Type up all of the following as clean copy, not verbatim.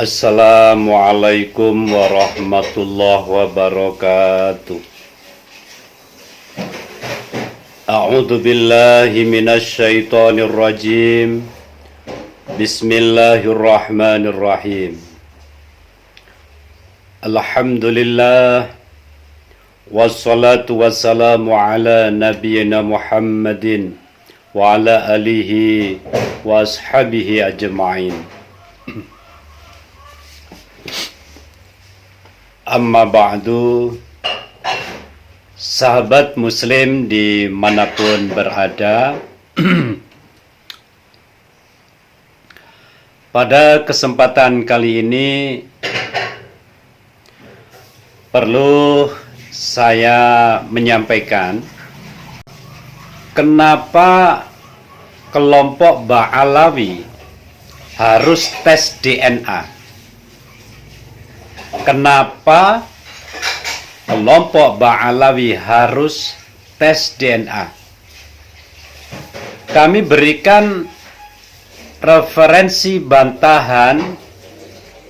Assalamualaikum warahmatullahi wabarakatuh. A'udzu billahi minasy syaithanir rajim. Bismillahirrahmanirrahim. Alhamdulillah wassalatu wassalamu ala nabiyyina Muhammadin wa ala alihi wa ashabihi ajma'in. Amma ba'du, sahabat muslim dimanapun berada, pada kesempatan kali ini perlu saya menyampaikan kenapa kelompok Ba'alawi harus tes DNA. Kenapa kelompok Ba'alawi harus tes DNA? Kami berikan referensi bantahan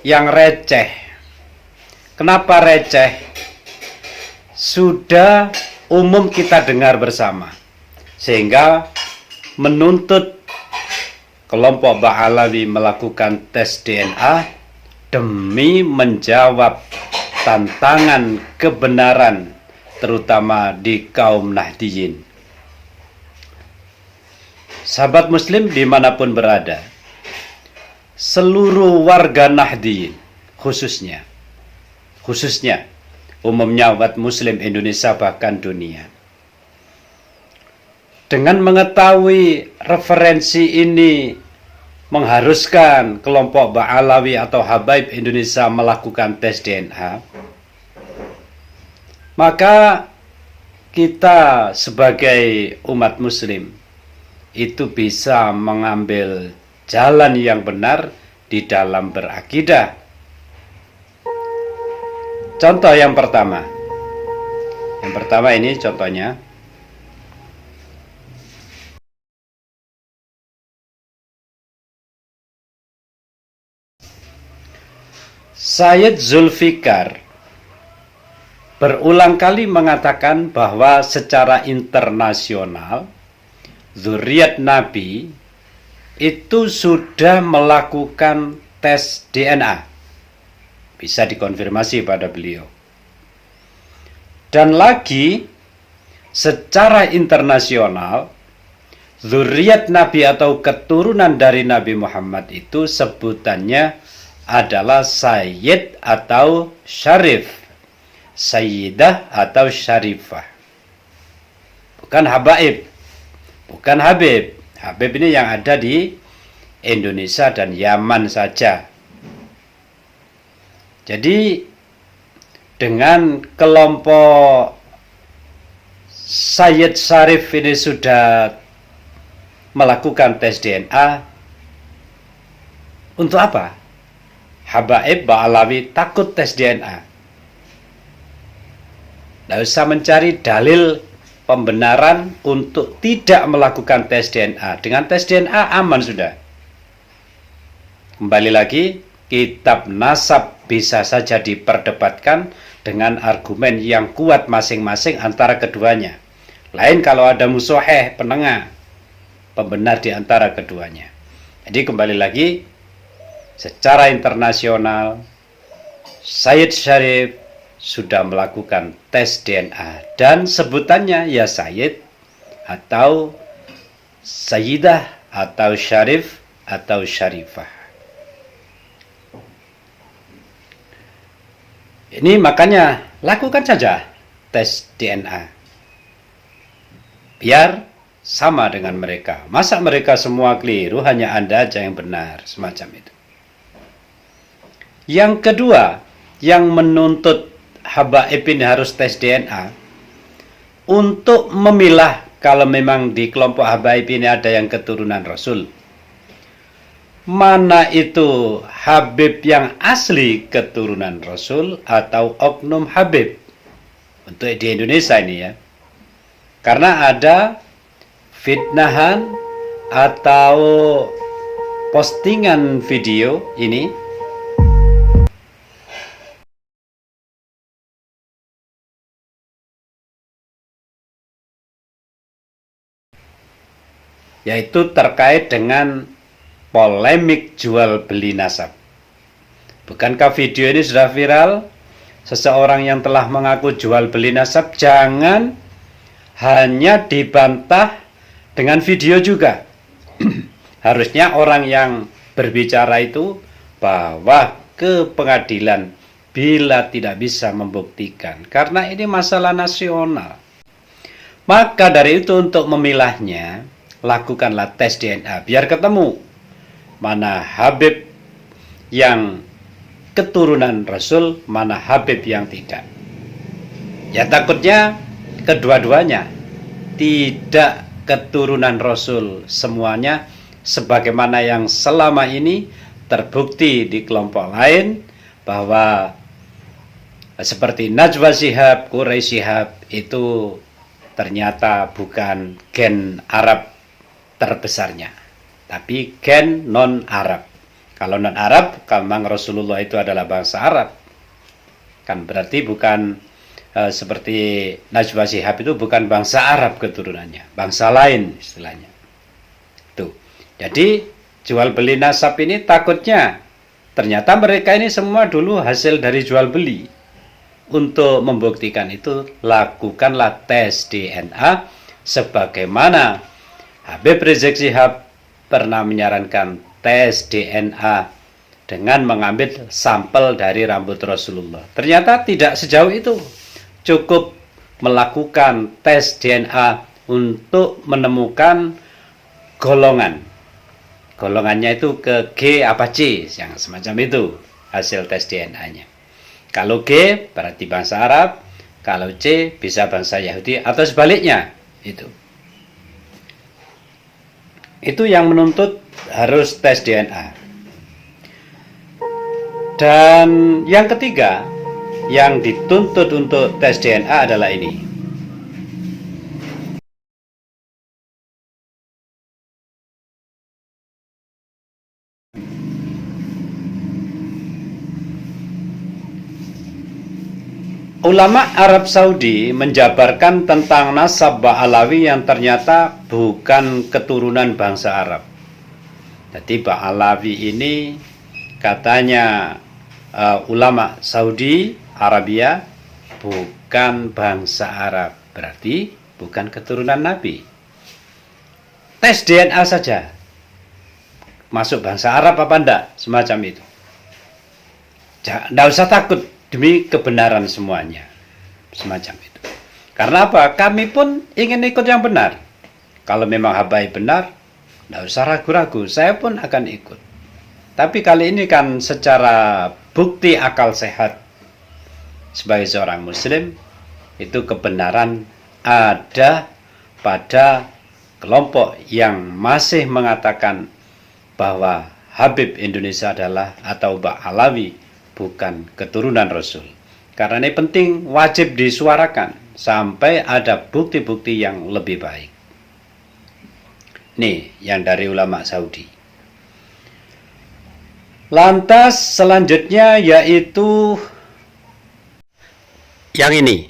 yang receh. Kenapa receh? Sudah umum kita dengar bersama, sehingga menuntut kelompok Ba'alawi melakukan tes DNA demi menjawab tantangan kebenaran, terutama di kaum Nahdiyin. Sahabat muslim dimanapun berada, seluruh warga Nahdiyin khususnya umumnya umat muslim Indonesia bahkan dunia, dengan mengetahui referensi ini mengharuskan kelompok Ba'alawi atau Habaib Indonesia melakukan tes DNA, maka kita sebagai umat muslim itu bisa mengambil jalan yang benar di dalam berakidah. Contoh yang pertama ini contohnya. Sayyid Zulfikar berulang kali mengatakan bahwa secara internasional zuriat Nabi itu sudah melakukan tes DNA. Bisa dikonfirmasi pada beliau. Dan lagi, secara internasional zuriat Nabi atau keturunan dari Nabi Muhammad itu sebutannya adalah Sayyid atau Syarif, Sayyidah atau Syarifah, bukan Habaib, bukan Habib. Habib ini yang ada di Indonesia dan Yaman saja. Jadi dengan kelompok Sayyid Syarif ini sudah melakukan tes DNA, untuk apa? Habaib Ba'alawi takut tes DNA. Tidak usah mencari dalil pembenaran untuk tidak melakukan tes DNA. Dengan tes DNA aman sudah. Kembali lagi, kitab nasab bisa saja diperdebatkan dengan argumen yang kuat masing-masing antara keduanya. Lain kalau ada musoheh, penengah, pembenar di antara keduanya. Jadi kembali lagi, secara internasional Sayyid Syarif sudah melakukan tes DNA dan sebutannya ya Sayyid atau Sayyidah atau Syarif atau Syarifah. Ini makanya lakukan saja tes DNA biar sama dengan mereka. Masa mereka semua keliru, hanya Anda aja yang benar, semacam itu. Yang kedua, yang menuntut Habaib ini harus tes DNA untuk memilah kalau memang di kelompok Habaib ini ada yang keturunan Rasul. Mana itu Habib yang asli keturunan Rasul atau oknum Habib? Untuk di Indonesia ini ya. Karena ada fitnahan atau postingan video ini yaitu terkait dengan polemik jual beli nasab. Bukankah video ini sudah viral? Seseorang yang telah mengaku jual beli nasab jangan hanya dibantah dengan video juga. Harusnya orang yang berbicara itu bawa ke pengadilan bila tidak bisa membuktikan, karena ini masalah nasional. Maka dari itu, untuk memilahnya, lakukanlah tes DNA biar ketemu mana Habib yang keturunan Rasul, mana Habib yang tidak. Ya takutnya kedua-duanya tidak keturunan Rasul semuanya, sebagaimana yang selama ini terbukti di kelompok lain bahwa seperti Najwa Shihab, Quraisy Shihab itu ternyata bukan gen Arab terbesarnya, tapi gen non-Arab. Kalau non-Arab, kalau memang Rasulullah itu adalah bangsa Arab, kan berarti bukan seperti Najwa Shihab itu bukan bangsa Arab keturunannya, bangsa lain istilahnya. Tuh. Jadi jual beli nasab ini takutnya ternyata mereka ini semua dulu hasil dari jual beli. Untuk membuktikan itu, lakukanlah tes DNA sebagaimana Habib Rizik Shihab pernah menyarankan tes DNA dengan mengambil sampel dari rambut Rasulullah. Ternyata tidak sejauh itu. Cukup melakukan tes DNA untuk menemukan golongan. Golongannya itu ke G apa C, yang semacam itu hasil tes DNA-nya. Kalau G berarti bangsa Arab, kalau C bisa bangsa Yahudi atau sebaliknya. Itu yang menuntut harus tes DNA. Dan yang ketiga yang dituntut untuk tes DNA adalah ini. Ulama Arab Saudi menjabarkan tentang nasab Ba'alawi yang ternyata bukan keturunan bangsa Arab. Jadi Ba'alawi ini katanya ulama Saudi Arabia bukan bangsa Arab, berarti bukan keturunan Nabi. Tes DNA saja, masuk bangsa Arab apa enggak, semacam itu. Tidak usah takut demi kebenaran semuanya, semacam itu. Karena apa? Kami pun ingin ikut yang benar. Kalau memang Habaib benar, tidak usah ragu-ragu, saya pun akan ikut. Tapi kali ini kan secara bukti akal sehat sebagai seorang muslim, itu kebenaran ada pada kelompok yang masih mengatakan bahwa Habib Indonesia adalah atau Ba'alawi bukan keturunan Rasul. Karena ini penting, wajib disuarakan sampai ada bukti-bukti yang lebih baik. Nih yang dari ulama Saudi. Lantas selanjutnya yaitu yang ini.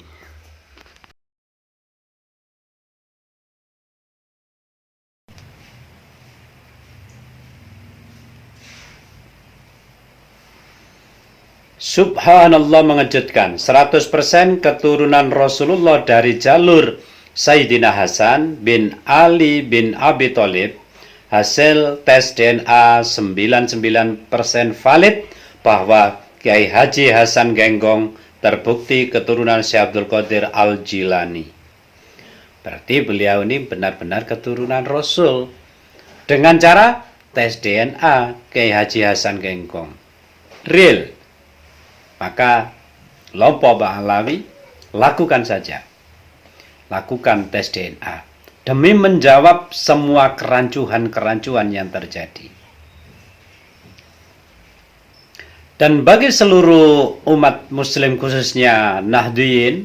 Subhanallah, mengejutkan. 100% keturunan Rasulullah dari jalur Sayyidina Hasan bin Ali bin Abi Thalib. Hasil tes DNA 99% valid bahwa Kiai Haji Hasan Genggong terbukti keturunan Syekh Abdul Qadir Al-Jilani. Berarti beliau ini benar-benar keturunan Rasul dengan cara tes DNA Kiai Haji Hasan Genggong. Real. Maka kelompok Ba'alawi lakukan saja. Lakukan tes DNA demi menjawab semua kerancuan-kerancuan yang terjadi. Dan bagi seluruh umat muslim khususnya Nahdliyin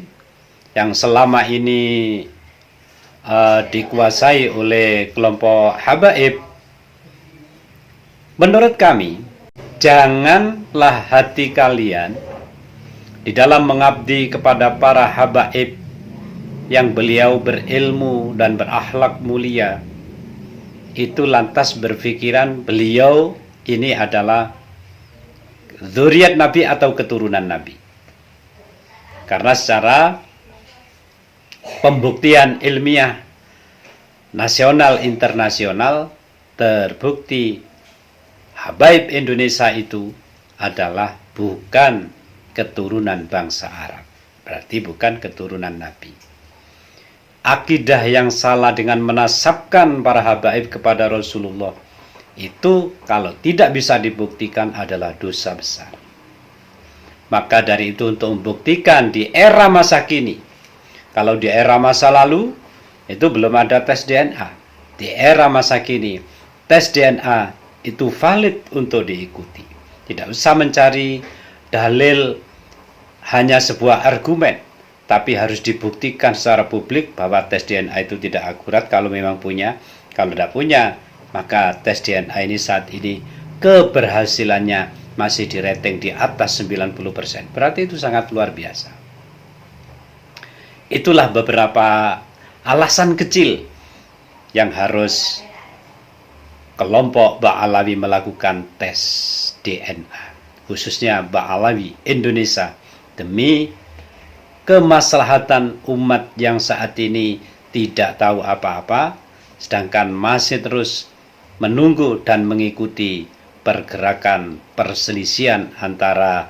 yang selama ini dikuasai oleh kelompok Habaib, menurut kami janganlah hati kalian di dalam mengabdi kepada para habaib yang beliau berilmu dan berakhlak mulia, itu lantas berpikiran beliau ini adalah dzurriyyat Nabi atau keturunan Nabi. Karena secara pembuktian ilmiah nasional internasional terbukti Habaib Indonesia itu adalah bukan keturunan bangsa Arab. Berarti bukan keturunan Nabi. Akidah yang salah dengan menasabkan para habaib kepada Rasulullah itu kalau tidak bisa dibuktikan adalah dosa besar. Maka dari itu untuk membuktikan di era masa kini, kalau di era masa lalu itu belum ada tes DNA. Di era masa kini, tes DNA itu valid untuk diikuti. Tidak usah mencari dalil hanya sebuah argumen, tapi harus dibuktikan secara publik bahwa tes DNA itu tidak akurat kalau memang punya. Kalau tidak punya, maka tes DNA ini saat ini keberhasilannya masih di rating di atas 90%. Berarti itu sangat luar biasa. Itulah beberapa alasan kecil yang harus kelompok Ba'alawi melakukan tes DNA, khususnya Ba'alawi Indonesia, demi kemaslahatan umat yang saat ini tidak tahu apa-apa, sedangkan masih terus menunggu dan mengikuti pergerakan perselisihan antara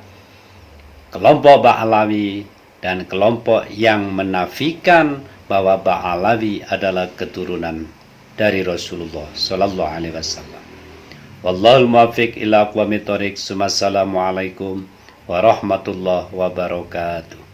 kelompok Ba'alawi dan kelompok yang menafikan bahwa Ba'alawi adalah keturunan dari Rasulullah sallallahu alaihi wasallam. Wallahul muwaffiq ila aqwamit thoriq. Wassalamualaikum warahmatullahi wabarakatuh.